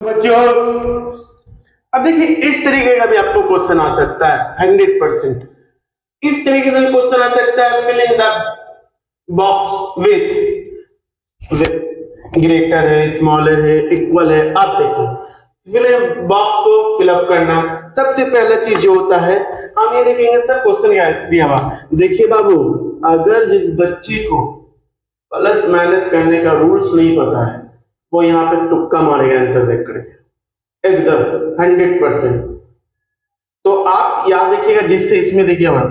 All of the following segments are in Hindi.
बच्चों अब देखिए इस तरीके का भी आपको क्वेश्चन आ सकता है 100%। इस तरीके से क्वेश्चन आ सकता है filling the box with greater है, स्मॉलर है, इक्वल है। आप देखिए फिलिंग बॉक्स को फिलअप करना सबसे पहला चीज जो होता है हम ये देखेंगे सर क्वेश्चन क्या दिया हुआ। देखिए बाबू, अगर जिस बच्चे को प्लस माइनस करने का रूल्स नहीं पता है वो यहाँ पे तुक्का मारेगा आंसर देख करके एकदम 100%। तो आप याद रखिएगा जिससे इसमें देखिए हुआ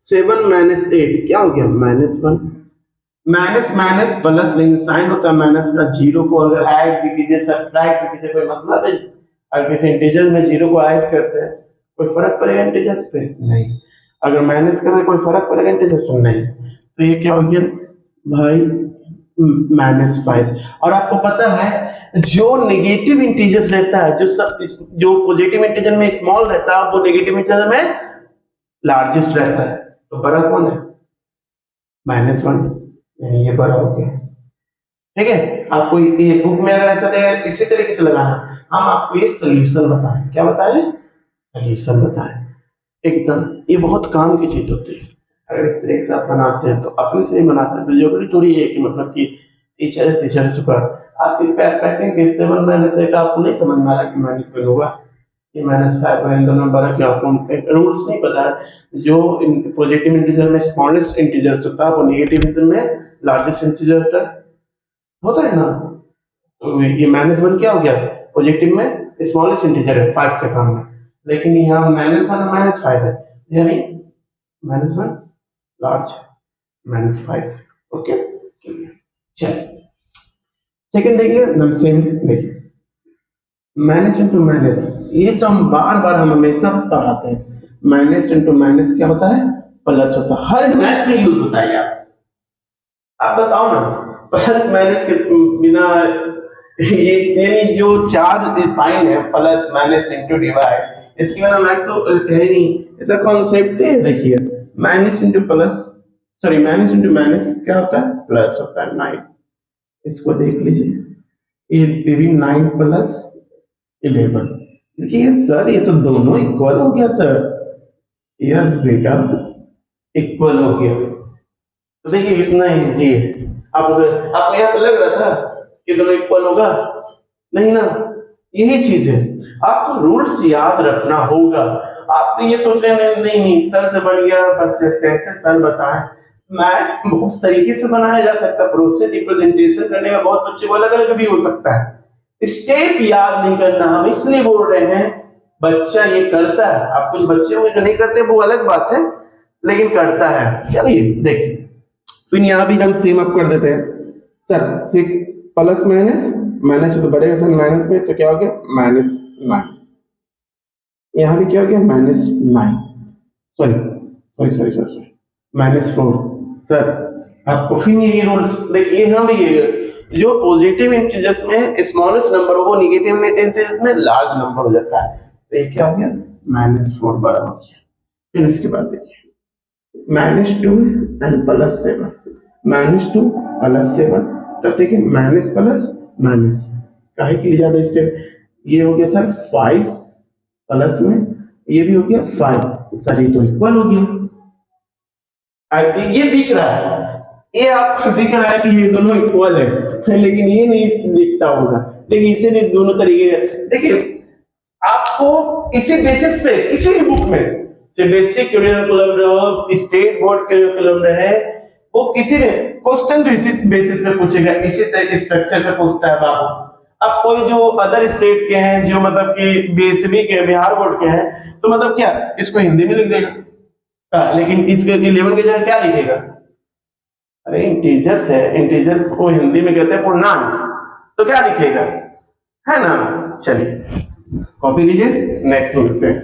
7 माइनस 8 क्या हो गया -1। माइनस माइनस प्लस लेकिन साइन होता है माइनस का। जीरो को अगर ऐड भी कीजिए सब्ट्रैक्ट भी कीजिए कोई मतलब है? अगर किसी इंटीजर में जीरो को ऐड करते हैं कोई फर्क पड़ेगा इंटीजर्स पे? नहीं। अगर माइनस कर रहे कोई फर्क पड़ेगा इंटीजर्स पे? नहीं। तो ये क्या हो गया भाई -5। और आपको पता है जो नेगेटिव इंटीजर्स रहता है जो पॉजिटिव इंटीजर में स्मॉल रहता है वो नेगेटिव इंटीजर में लार्जेस्ट रहता है। तो बड़ा कौन है? -1। यानी ये बड़ा हो गया। ठीक है, आपको ये बुक में अगर ऐसा देगा इसी तरीके से लगाना। हम आपको ये सोल्यूशन बताएं। क्या बताएं? सोल्यूशन बताएं। एकदम ये बहुत काम की चीज होती है। अगर इस तरीके से आप बनाते हैं तो अपने से ही बनाते हैं। जरूरी थोड़ी है कि मतलब कि टीचर सुपर आपकी पैटर्न के 7 माइनस 8 आपको नहीं समझ में आ रहा कि माइनस में होगा ये -5 है। इन दोनों बड़ा क्या आपको रूल्स नहीं पता है। जो पॉजिटिव इंटीजर में स्मॉलेस्ट इंटीजर होता है वो नेगेटिव इंटीजर में लार्जेस्ट इंटीजर होता है ना। तो ये -1 क्या हो गया? पॉजिटिव में स्मॉलेस्ट इंटीजर है 5 के सामने, लेकिन यहाँ -1 और -5 है यानी -1 लार्ज है -5। ओके चलिए सेकंड देखिए नंबर 7 देखिए माइनस इंटू माइनस। ये तो हम बार बार हम हमेशा पढ़ाते हैं। माइनस इंटू माइनस क्या होता है? प्लस होता है। हर मैथ में यूज होता है यार। आप बताओ ना प्लस माइनस के बिना ये यानी जो चार साइन है प्लस माइनस इंटू डिवाइड इसके बिना मैथ तो है नहीं। ऐसा कॉन्सेप्ट है। देखिए minus into plus sorry minus into minus क्या होता है? प्लस होता है 9। इसको देख लीजिए ये भी 9 प्लस 11। देखिए सर ये तो दोनों इक्वल हो गया सर। यस बेटा इक्वल हो गया। तो देखिए कितना इजी है। आपको यहाँ पे लग रहा था कि दोनों इक्वल होगा? नहीं ना। यही चीज है आपको रूल्स याद रखना होगा। आप ये सोच रहे हैं नहीं सर से बन गया बस जैसे ऐसे सर बताए। मैथ बहुत तरीके से बनाया जा सकता है। प्रोसेस रिप्रेजेंटेशन करने का बहुत बच्चे को अलग अलग भी हो सकता है। स्टेप याद नहीं करना हम इसलिए बोल रहे हैं। बच्चा ये करता है। आप कुछ बच्चे होंगे जो नहीं करते वो अलग बात है लेकिन करता है। चलिए देखिए फिर यहाँ भी हम सेम अप कर देते हैं सर 6 प्लस माइनस माइनस तो बढ़ेगा सर माइनस में तो क्या हो गया -9। यहाँ भी क्या हो गया -9 सॉरी -4। सर आपको फिर ये रूल्स देखिए हम ये जो पॉजिटिव इंटीजर्स में स्मॉलेस्ट नंबर हो वो नेगेटिव इंटीजर्स में लार्ज नंबर हो जाता है। तो ये क्या हो गया -4 बड़ा हो गया। फिर इसके बाद देखिए -2 एंड +7 -2 +7 तब देखिए माइनस प्लस माइनस काहे के लिए ज्यादा स्टेप। ये हो गया सर 5 प्लस में ये भी हो गया 5 सर ये तो इक्वल हो गया। ये दिख रहा है ये आपको दिख रहा है कि ये दोनों इक्वल है लेकिन ये नहीं दिखता होगा। लेकिन इसे भी दोनों तरीके देखिए आपको इसी बेसिस पे किसी भी बुक में से बेसिक करिकुलम रहो स्टेट बोर्ड करिकुलम रहे वो किसी ने क्वेश्चन बेसिस पे पूछेगा। इसी तरह के स्ट्रक्चर पे पूछता है बाबू। अब कोई जो अदर स्टेट के हैं जो मतलब कि बीएसबी के बिहार बोर्ड के हैं तो मतलब क्या इसको हिंदी में लिख देगा लेकिन इसके 11 के जगह क्या लिखेगा? अरे इंटीजर्स है इंटीजर को हिंदी में कहते हैं पूर्णांक तो क्या लिखेगा? है ना। चलिए कॉपी लीजिए नेक्स्ट मिलते हैं।